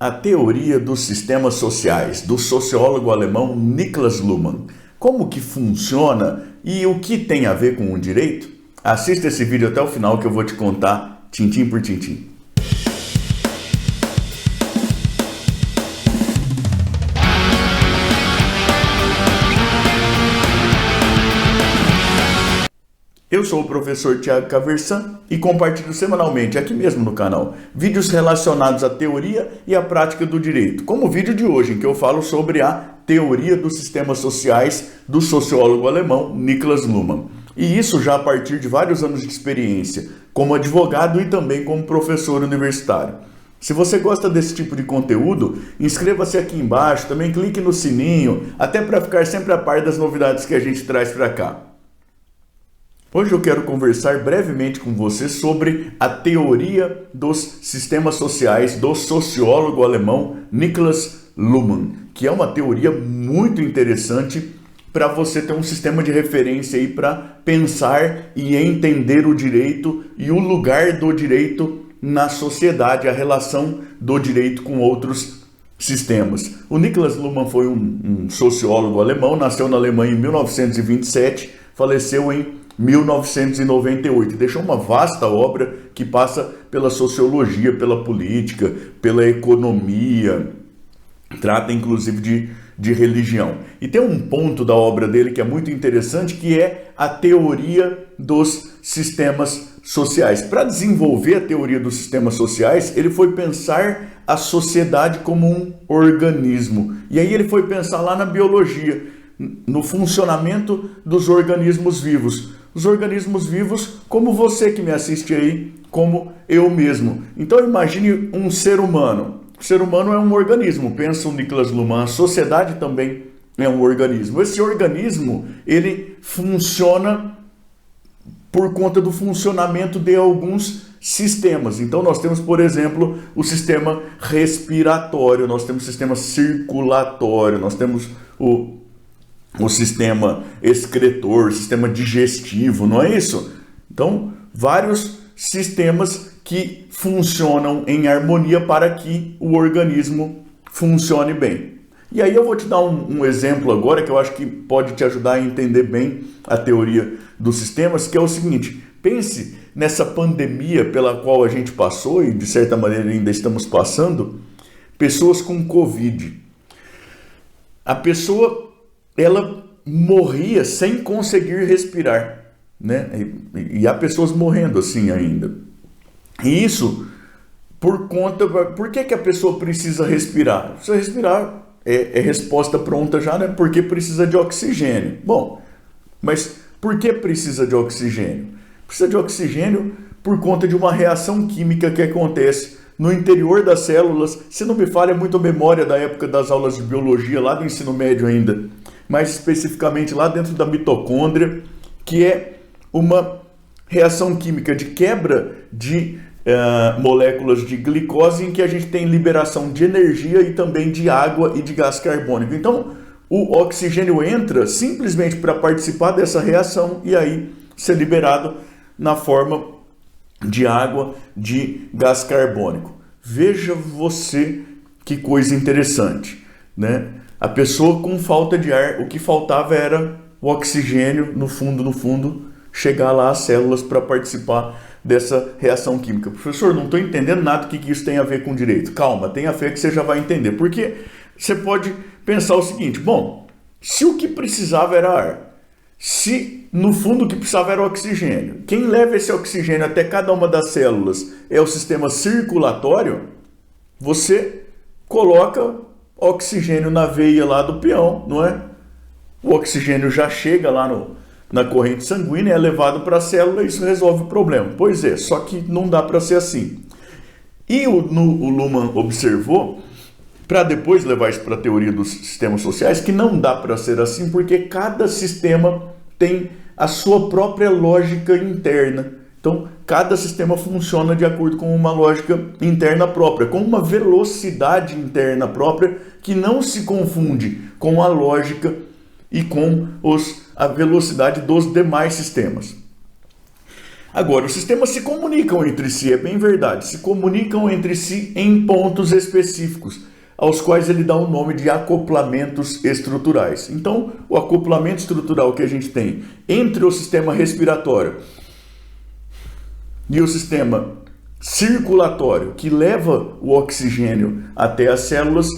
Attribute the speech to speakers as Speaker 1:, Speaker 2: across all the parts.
Speaker 1: A teoria dos sistemas sociais, do sociólogo alemão Niklas Luhmann. Como que funciona e o que tem a ver com o direito? Assista esse vídeo até o final que eu vou te contar tintim por tintim. Eu sou o professor Thiago Caversan e compartilho semanalmente, aqui mesmo no canal, vídeos relacionados à teoria e à prática do direito, como o vídeo de hoje, em que eu falo sobre a teoria dos sistemas sociais do sociólogo alemão Niklas Luhmann. E isso já a partir de vários anos de experiência, como advogado e também como professor universitário. Se você gosta desse tipo de conteúdo, inscreva-se aqui embaixo, também clique no sininho, até para ficar sempre a par das novidades que a gente traz para cá. Hoje eu quero conversar brevemente com você sobre a teoria dos sistemas sociais do sociólogo alemão Niklas Luhmann, que é uma teoria muito interessante para você ter um sistema de referência aí para pensar e entender o direito e o lugar do direito na sociedade, a relação do direito com outros sistemas. O Niklas Luhmann foi um sociólogo alemão, nasceu na Alemanha em 1927, faleceu em 1998, deixou uma vasta obra que passa pela sociologia, pela política, pela economia, trata inclusive de religião. E tem um ponto da obra dele que é muito interessante, que é a teoria dos sistemas sociais. Para desenvolver a teoria dos sistemas sociais, ele foi pensar a sociedade como um organismo. E aí ele foi pensar lá na biologia, no funcionamento dos organismos vivos. Os organismos vivos, como você que me assiste aí, como eu mesmo. Então imagine um ser humano. O ser humano é um organismo, pensa o Niklas Luhmann. A sociedade também é um organismo. Esse organismo, ele funciona por conta do funcionamento de alguns sistemas. Então nós temos, por exemplo, o sistema respiratório, nós temos o sistema circulatório, nós temos o sistema excretor, sistema digestivo, não é isso? Então, vários sistemas que funcionam em harmonia para que o organismo funcione bem. E aí eu vou te dar um exemplo agora que eu acho que pode te ajudar a entender bem a teoria dos sistemas, que é o seguinte: pense nessa pandemia pela qual a gente passou e de certa maneira ainda estamos passando, pessoas com Covid. A pessoa, ela morria sem conseguir respirar, né? E há pessoas morrendo assim ainda. E isso por que a pessoa precisa respirar? Precisa respirar, é resposta pronta já, né? Porque precisa de oxigênio. Bom, mas por que precisa de oxigênio? Precisa de oxigênio por conta de uma reação química que acontece no interior das células. Se não me falha muito a memória da época das aulas de biologia, lá do ensino médio ainda, mais especificamente lá dentro da mitocôndria, que é uma reação química de quebra de moléculas de glicose, em que a gente tem liberação de energia e também de água e de gás carbônico. Então, o oxigênio entra simplesmente para participar dessa reação e aí ser liberado na forma de água, de gás carbônico. Veja você que coisa interessante, né? A pessoa com falta de ar, o que faltava era o oxigênio no fundo, chegar lá às células para participar dessa reação química. Professor, não estou entendendo nada do que isso tem a ver com direito. Calma, tenha fé que você já vai entender. Porque você pode pensar o seguinte: bom, se o que precisava era ar, se no fundo o que precisava era oxigênio, quem leva esse oxigênio até cada uma das células é o sistema circulatório, você coloca oxigênio na veia lá do peão, não é? O oxigênio já chega lá na corrente sanguínea, é levado para a célula e isso resolve o problema. Pois é, só que não dá para ser assim. E o Luhmann observou, para depois levar isso para a teoria dos sistemas sociais, que não dá para ser assim porque cada sistema tem a sua própria lógica interna. Então, cada sistema funciona de acordo com uma lógica interna própria, com uma velocidade interna própria que não se confunde com a lógica e com a velocidade dos demais sistemas. Agora, os sistemas se comunicam entre si, é bem verdade, se comunicam entre si em pontos específicos, aos quais ele dá o nome de acoplamentos estruturais. Então, o acoplamento estrutural que a gente tem entre o sistema respiratório e o sistema circulatório, que leva o oxigênio até as células,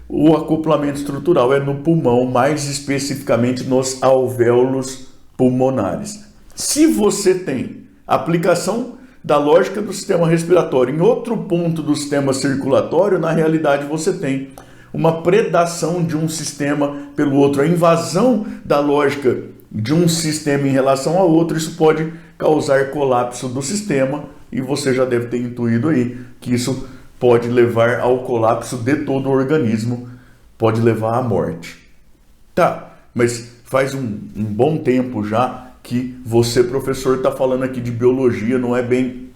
Speaker 1: o acoplamento estrutural é no pulmão, mais especificamente nos alvéolos pulmonares. Se você tem aplicação da lógica do sistema respiratório em outro ponto do sistema circulatório, na realidade você tem uma predação de um sistema pelo outro, a invasão da lógica de um sistema em relação ao outro. Isso pode causar colapso do sistema e você já deve ter intuído aí que isso pode levar ao colapso de todo o organismo, pode levar à morte. Tá, mas faz um bom tempo já que você, professor, está falando aqui de biologia, não é bem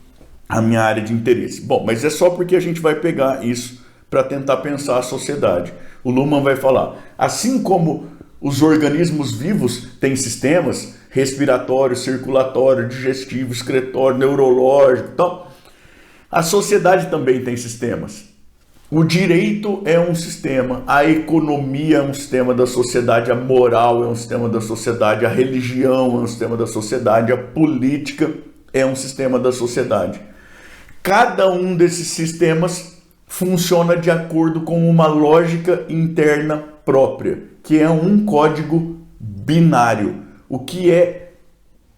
Speaker 1: a minha área de interesse. Bom, mas é só porque a gente vai pegar isso para tentar pensar a sociedade. O Luhmann vai falar, assim como os organismos vivos têm sistemas respiratório, circulatório, digestivo, excretório, neurológico, então, a sociedade também tem sistemas. O direito é um sistema, a economia é um sistema da sociedade, a moral é um sistema da sociedade, a religião é um sistema da sociedade, a política é um sistema da sociedade. Cada um desses sistemas funciona de acordo com uma lógica interna própria, que é um código binário. O que é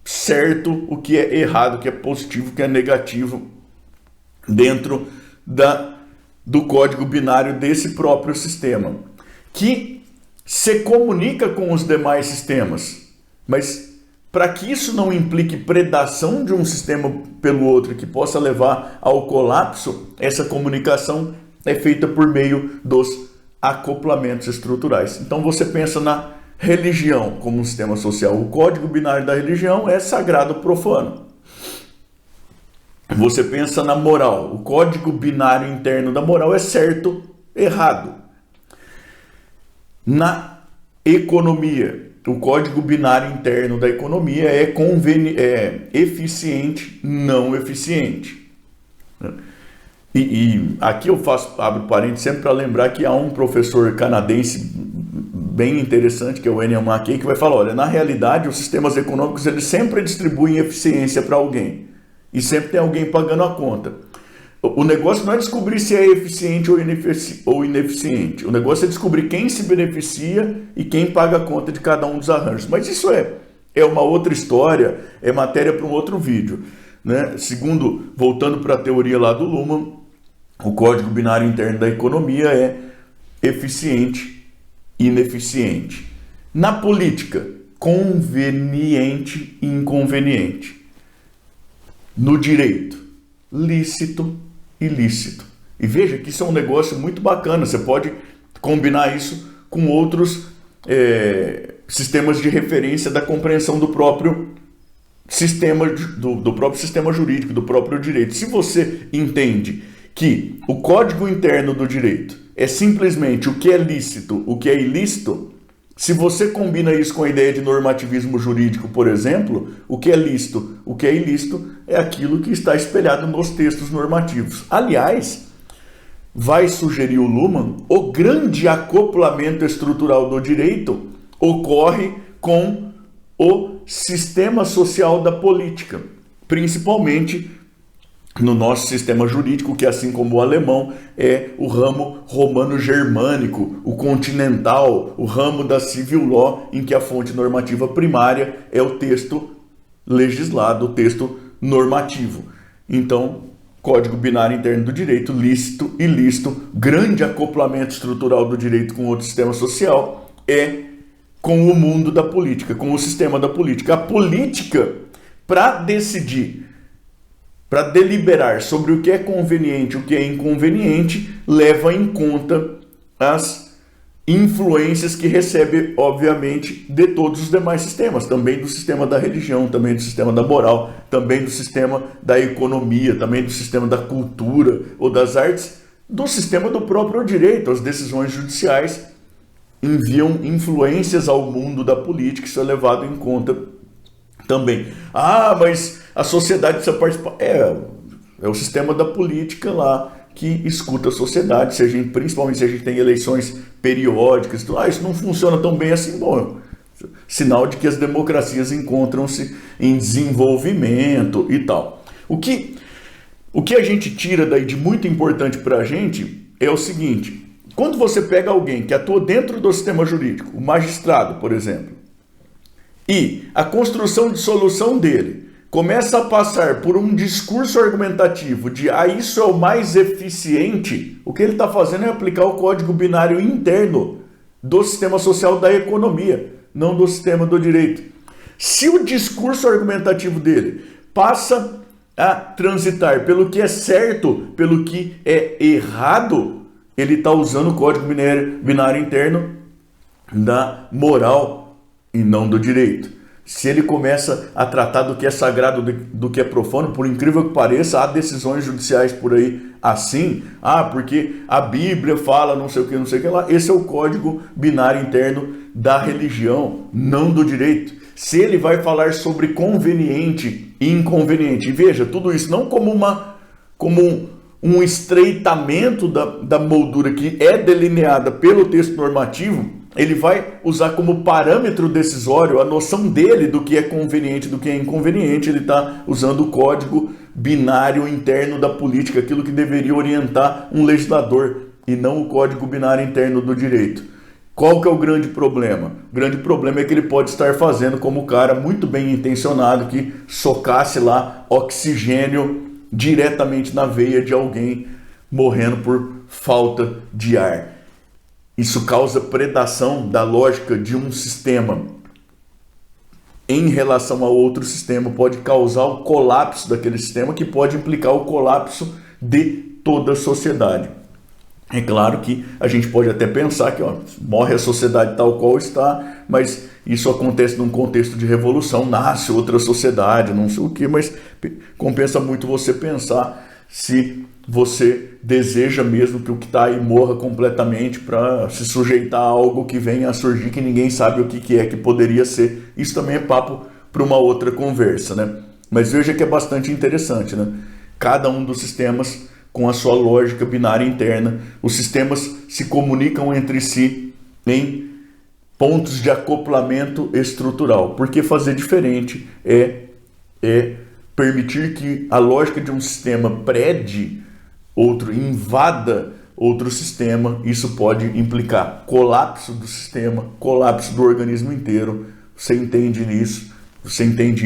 Speaker 1: certo, o que é errado, o que é positivo, o que é negativo, dentro do código binário desse próprio sistema, que se comunica com os demais sistemas. Mas para que isso não implique predação de um sistema pelo outro, que possa levar ao colapso, essa comunicação é feita por meio dos acoplamentos estruturais. Então você pensa na religião como um sistema social. O código binário da religião é sagrado ou profano. Você pensa na moral. O código binário interno da moral é certo, errado. Na economia, o código binário interno da economia é eficiente, não eficiente. E aqui eu abro parênteses sempre para lembrar que há um professor canadense bem interessante, que é o Enian McKay, que vai falar, olha, na realidade os sistemas econômicos eles sempre distribuem eficiência para alguém. E sempre tem alguém pagando a conta. O negócio não é descobrir se é eficiente ou ineficiente. O negócio é descobrir quem se beneficia e quem paga a conta de cada um dos arranjos. Mas isso é uma outra história, é matéria para um outro vídeo, né? Voltando para a teoria lá do Luhmann, o código binário interno da economia é eficiente, ineficiente. Na política, conveniente e inconveniente. No direito, lícito e ilícito. E veja que isso é um negócio muito bacana. Você pode combinar isso com outros sistemas de referência da compreensão do próprio sistema, do próprio sistema jurídico, do próprio direito. Se você entende que o código interno do direito é simplesmente o que é lícito, o que é ilícito, se você combina isso com a ideia de normativismo jurídico, por exemplo, o que é lícito, o que é ilícito, é aquilo que está espelhado nos textos normativos. Aliás, vai sugerir o Luhmann, o grande acoplamento estrutural do direito ocorre com o sistema social da política, principalmente no nosso sistema jurídico, que assim como o alemão é o ramo romano-germânico, o continental, o ramo da civil law, em que a fonte normativa primária é o texto legislado, o texto normativo. Então, código binário interno do direito, lícito, ilícito, grande acoplamento estrutural do direito com outro sistema social é com o mundo da política, com o sistema da política. A política, para decidir, para deliberar sobre o que é conveniente e o que é inconveniente, leva em conta as influências que recebe, obviamente, de todos os demais sistemas, também do sistema da religião, também do sistema da moral, também do sistema da economia, também do sistema da cultura ou das artes, do sistema do próprio direito. As decisões judiciais enviam influências ao mundo da política, isso é levado em conta também. Ah, mas a sociedade precisa participar. É o sistema da política lá que escuta a sociedade, principalmente se a gente tem eleições periódicas. Isso não funciona tão bem assim. Bom, sinal de que as democracias encontram-se em desenvolvimento e tal. O que a gente tira daí de muito importante para a gente é o seguinte: quando você pega alguém que atua dentro do sistema jurídico, o magistrado, por exemplo, e a construção de solução dele começa a passar por um discurso argumentativo de isso é o mais eficiente, o que ele está fazendo é aplicar o código binário interno do sistema social da economia, não do sistema do direito. Se o discurso argumentativo dele passa a transitar pelo que é certo, pelo que é errado, ele está usando o código binário interno da moral e não do direito. Se ele começa a tratar do que é sagrado, do que é profano, por incrível que pareça, há decisões judiciais por aí assim, porque a Bíblia fala não sei o que lá. Esse é o código binário interno da religião, não do direito. Se ele vai falar sobre conveniente e inconveniente, e veja, tudo isso não como um estreitamento da moldura que é delineada pelo texto normativo, ele vai usar como parâmetro decisório a noção dele do que é conveniente e do que é inconveniente. Ele está usando o código binário interno da política, aquilo que deveria orientar um legislador, e não o código binário interno do direito. Qual que é o grande problema? O grande problema é que ele pode estar fazendo como o cara muito bem intencionado que socasse lá oxigênio diretamente na veia de alguém morrendo por falta de ar. Isso causa predação da lógica de um sistema em relação a outro sistema, pode causar o colapso daquele sistema, que pode implicar o colapso de toda a sociedade. É claro que a gente pode até pensar que morre a sociedade tal qual está, mas isso acontece num contexto de revolução, nasce outra sociedade, não sei o que, mas compensa muito você pensar se você deseja mesmo que o que está aí morra completamente para se sujeitar a algo que venha a surgir que ninguém sabe o que é, que poderia ser. Isso também é papo para uma outra conversa, né? Mas veja que é bastante interessante, né? Cada um dos sistemas com a sua lógica binária interna, os sistemas se comunicam entre si em pontos de acoplamento estrutural. Porque fazer diferente é permitir que a lógica de um sistema prede outro, invada outro sistema. Isso pode implicar colapso do sistema, colapso do organismo inteiro. Você entende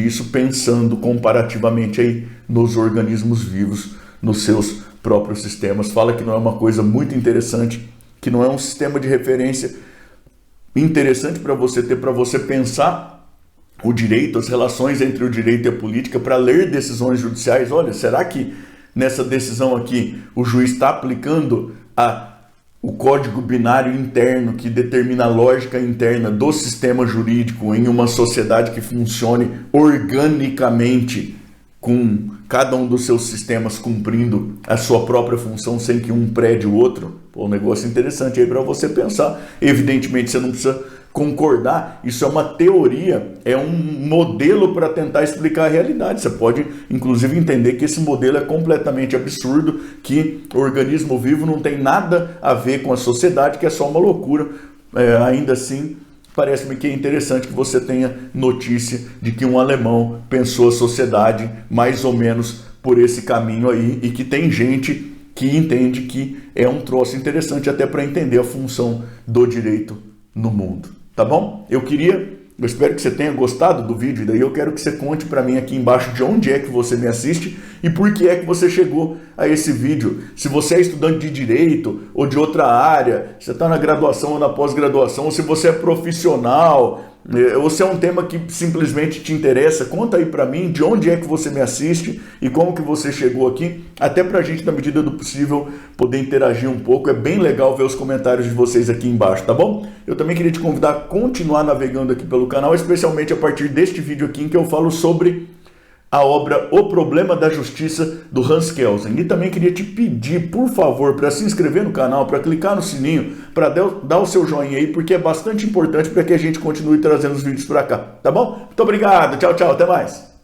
Speaker 1: isso pensando comparativamente aí nos organismos vivos, nos seus próprios sistemas. Fala que não é uma coisa muito interessante, que não é um sistema de referência interessante para você ter, para você pensar o direito, as relações entre o direito e a política, para ler decisões judiciais. Olha, será que nessa decisão aqui o juiz está aplicando o código binário interno que determina a lógica interna do sistema jurídico em uma sociedade que funcione organicamente, com cada um dos seus sistemas cumprindo a sua própria função sem que um prede o outro? Um negócio interessante aí para você pensar. Evidentemente você não precisa concordar, isso é uma teoria, é um modelo para tentar explicar a realidade. Você pode inclusive entender que esse modelo é completamente absurdo, que o organismo vivo não tem nada a ver com a sociedade, que é só uma loucura. Ainda assim, parece-me que é interessante que você tenha notícia de que um alemão pensou a sociedade mais ou menos por esse caminho aí, e que tem gente que entende que é um troço interessante até para entender a função do direito no mundo. Tá bom? Eu espero que você tenha gostado do vídeo, e daí eu quero que você conte para mim aqui embaixo de onde é que você me assiste e por que é que você chegou a esse vídeo. Se você é estudante de direito ou de outra área, se você está na graduação ou na pós-graduação, ou se você é profissional, ou se é um tema que simplesmente te interessa, conta aí para mim de onde é que você me assiste e como que você chegou aqui, até para a gente, na medida do possível, poder interagir um pouco. É bem legal ver os comentários de vocês aqui embaixo, tá bom? Eu também queria te convidar a continuar navegando aqui pelo canal, especialmente a partir deste vídeo aqui em que eu falo sobre a obra O Problema da Justiça, do Hans Kelsen. E também queria te pedir, por favor, para se inscrever no canal, para clicar no sininho, para dar o seu joinha aí, porque é bastante importante para que a gente continue trazendo os vídeos para cá, tá bom? Muito obrigado, tchau, tchau, até mais.